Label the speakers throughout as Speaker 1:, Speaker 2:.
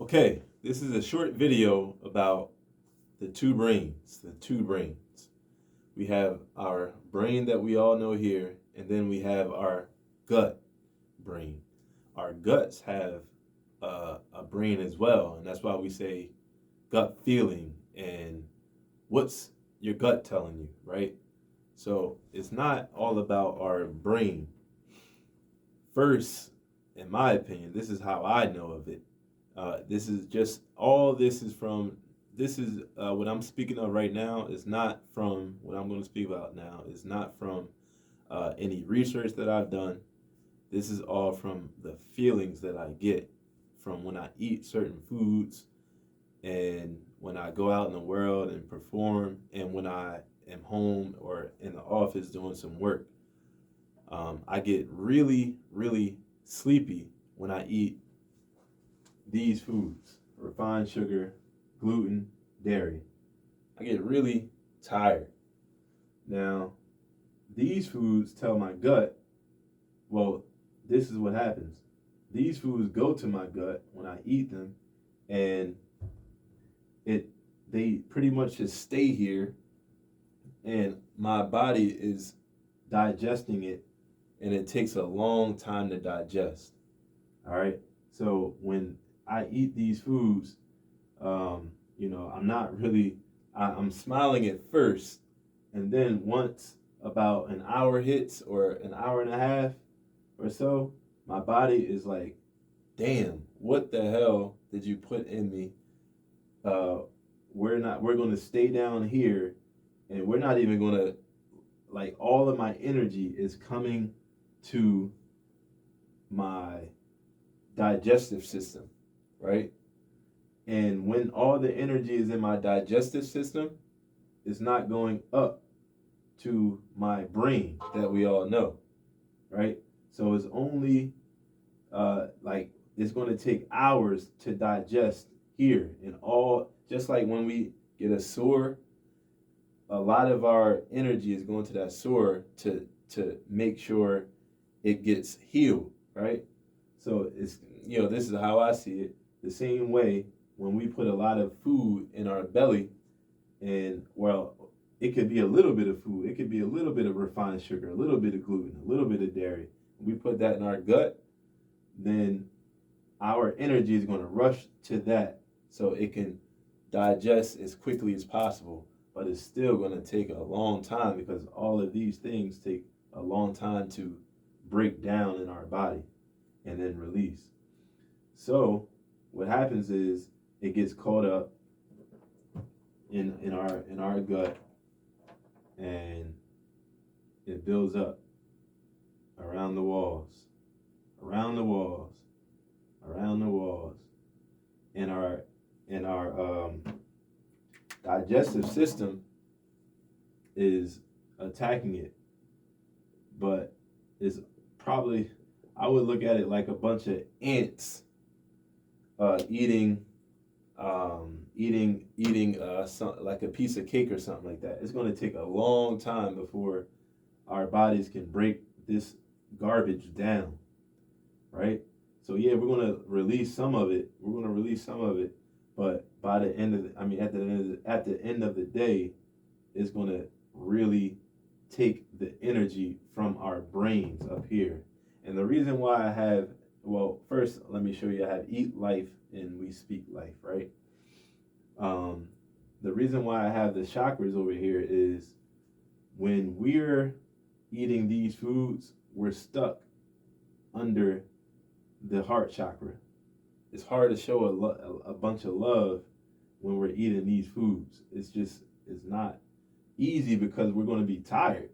Speaker 1: Okay, this is a short video about the two brains. The two brains. We have our brain that we all know here, and then we have our gut brain. Our guts have a brain as well, and that's why we say gut feeling and what's your gut telling you, right? So it's not all about our brain. First, in my opinion, this is how I know of it. This is just all this is from. This is what I'm speaking of right now is not from what I'm going to speak about now. It's not from any research that I've done. This is all from the feelings that I get from when I eat certain foods and when I go out in the world and perform and when I am home or in the office doing some work. I get really, really sleepy when I eat these foods: refined sugar, gluten, dairy. I get really tired. Now, these foods tell my gut, well, this is what happens. These foods go to my gut when I eat them, and they pretty much just stay here, and my body is digesting it, and it takes a long time to digest. All right. So when I eat these foods, I'm not really, I'm smiling at first. And then once about an hour hits or an hour and a half or so, my body is like, damn, what the hell did you put in me? We're going to stay down here and we're not even going to, like, all of my energy is coming to my digestive system, right? And when all the energy is in my digestive system, it's not going up to my brain that we all know, right? So it's only it's going to take hours to digest here, and all just like when we get a sore, a lot of our energy is going to that sore to make sure it gets healed, right? So it's this is how I see it. The same way when we put a lot of food in our belly, and well, it could be a little bit of food, it could be a little bit of refined sugar, a little bit of gluten, a little bit of dairy. We put that in our gut, then our energy is going to rush to that so it can digest as quickly as possible. But it's still going to take a long time because all of these things take a long time to break down in our body and then release. So what happens is it gets caught up in our gut, and it builds up around the walls, around the walls, around the walls, and our digestive system is attacking it, but it's probably, I would look at it like a bunch of ants eating like a piece of cake or something like that. It's going to take a long time before our bodies can break this garbage down, right? So yeah, we're going to release some of it. But by the end of at the end of the day, it's going to really take the energy from our brains up here. And the reason why I have, well, first let me show you. I have eat life and we speak life, right? The reason why I have the chakras over here is when we're eating these foods, we're stuck under the heart chakra. It's hard to show a bunch of love when we're eating these foods. It's not easy because we're going to be tired,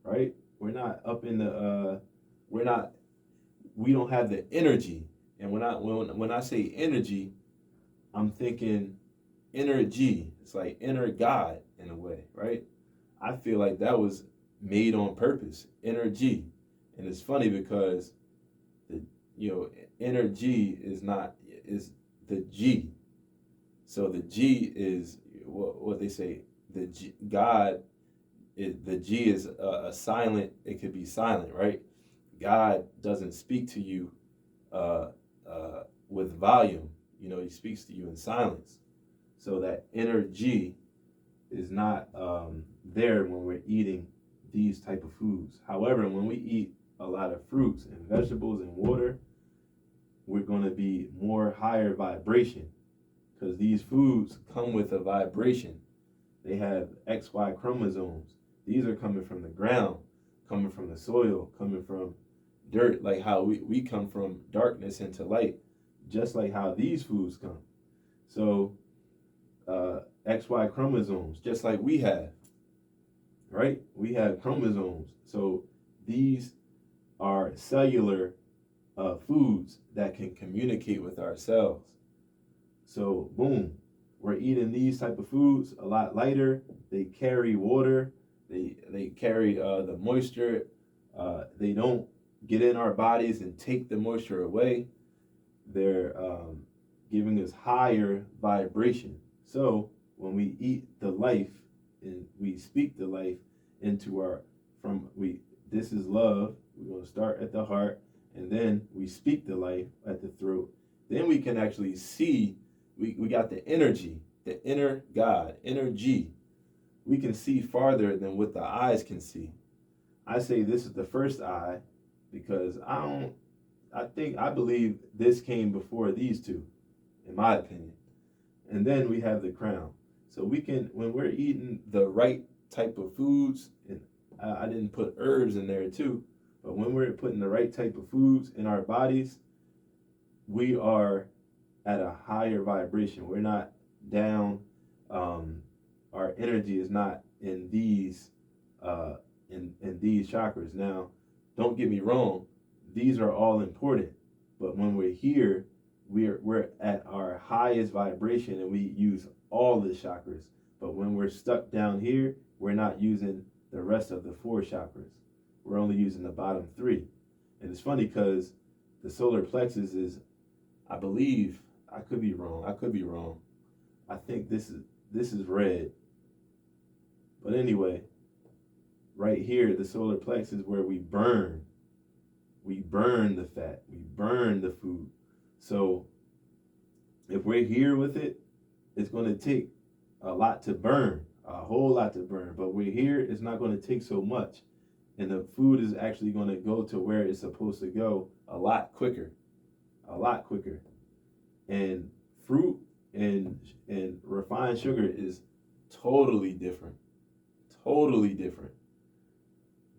Speaker 1: right? We're not up in the we don't have the energy. And when I say energy, I'm thinking energy. It's like inner God in a way, right? I feel like that was made on purpose, energy. And it's funny because the energy is the G. So the G is what they say. The G, God, the G is a silent. It could be silent, right? God doesn't speak to you uh, with volume. He speaks to you in silence. So that energy is not there when we're eating these type of foods. However, when we eat a lot of fruits and vegetables and water, we're going to be more higher vibration, because these foods come with a vibration. They have XY chromosomes. These are coming from the ground, coming from the soil, coming from dirt, like how we come from darkness into light, just like how these foods come. So XY chromosomes, just like we have, right? We have chromosomes. So these are cellular foods that can communicate with our cells. So boom, we're eating these type of foods a lot lighter. They carry water. They carry the moisture. They don't get in our bodies and take the moisture away. They're giving us higher vibration. So when we eat the life and we speak the life into this is love. We're going to start at the heart, and then we speak the life at the throat. Then we can actually see. We got the energy, the inner God, energy. We can see farther than what the eyes can see. I say this is the first eye because I believe this came before these two, in my opinion. And then we have the crown. So we can, when we're eating the right type of foods, and I didn't put herbs in there too, but when we're putting the right type of foods in our bodies, we are at a higher vibration. We're not down. Our energy is not in these in these chakras. Now, don't get me wrong; these are all important. But when we're here, we're at our highest vibration, and we use all the chakras. But when we're stuck down here, we're not using the rest of the 4 chakras. We're only using the bottom 3. And it's funny because the solar plexus is, I believe, I could be wrong. I think this is red. But anyway, right here, the solar plexus is where we burn. We burn the fat. We burn the food. So if we're here with it, it's going to take a lot to burn, a whole lot to burn. But we're here, it's not going to take so much. And the food is actually going to go to where it's supposed to go a lot quicker. And fruit and refined sugar is totally different.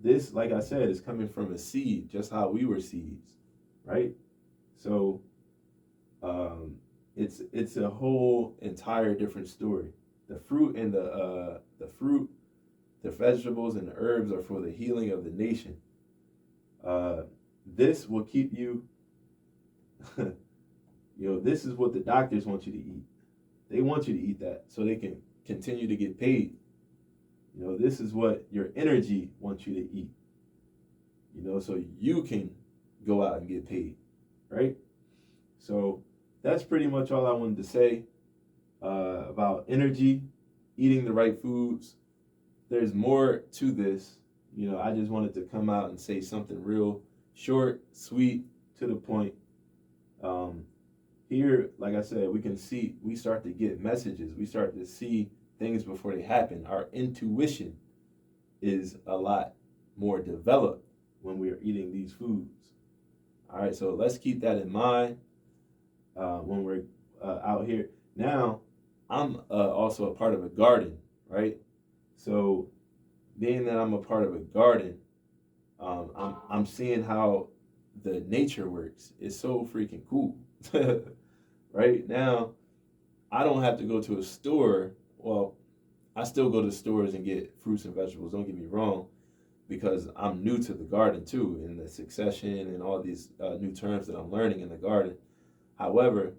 Speaker 1: This, like I said, is coming from a seed, just how we were seeds, right? So it's a whole entire different story. The fruit and the vegetables and the herbs are for the healing of the nation. This will keep you. This is what the doctors want you to eat. They want you to eat that so they can continue to get paid. This is what your energy wants you to eat. So you can go out and get paid, right? So that's pretty much all I wanted to say about energy, eating the right foods. There's more to this. I just wanted to come out and say something real short, sweet, to the point. Here, like I said, we start to get messages. We start to see things before they happen. Our intuition is a lot more developed when we are eating these foods. All right, so let's keep that in mind when we're out here. Now, I'm also a part of a garden, right? So, being that I'm a part of a garden, I'm seeing how the nature works. It's so freaking cool. Right now, I don't have to go to a store. Well, I still go to stores and get fruits and vegetables, don't get me wrong, because I'm new to the garden too, and the succession and all these new terms that I'm learning in the garden. However,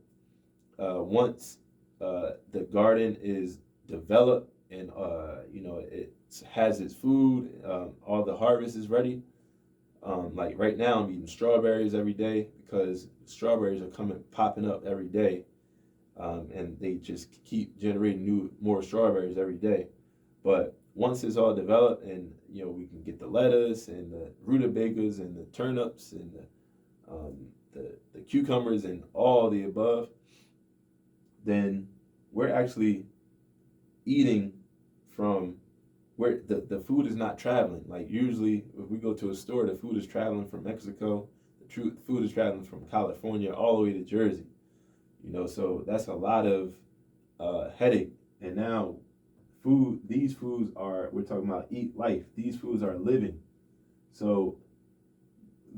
Speaker 1: once the garden is developed and it has its food, all the harvest is ready. Like right now, I'm eating strawberries every day because strawberries are popping up every day, and they just keep generating more strawberries every day. But once it's all developed, and we can get the lettuce and the rutabagas and the turnips and the cucumbers and all the above, then we're actually eating from where the food is not traveling. Like usually if we go to a store, the food is traveling from Mexico, the food is traveling from California all the way to Jersey. So that's a lot of headache. And now these foods we're talking about eat life. These foods are living. So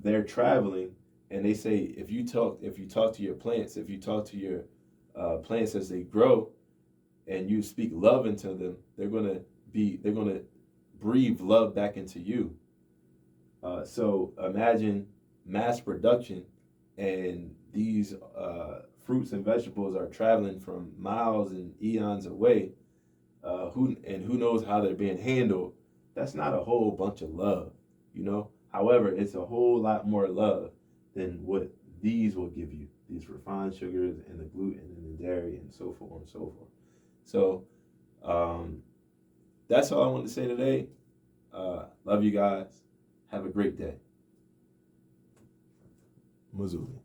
Speaker 1: they're traveling, and they say if you talk to your plants, if you talk to your plants as they grow, and you speak love into them, they're gonna breathe love back into you. So imagine mass production, and these fruits and vegetables are traveling from miles and eons away. Who knows how they're being handled? That's not a whole bunch of love, However, it's a whole lot more love than what these will give you. These refined sugars and the gluten and the dairy and so forth and so forth. So that's all I wanted to say today. Love you guys. Have a great day. Misuli.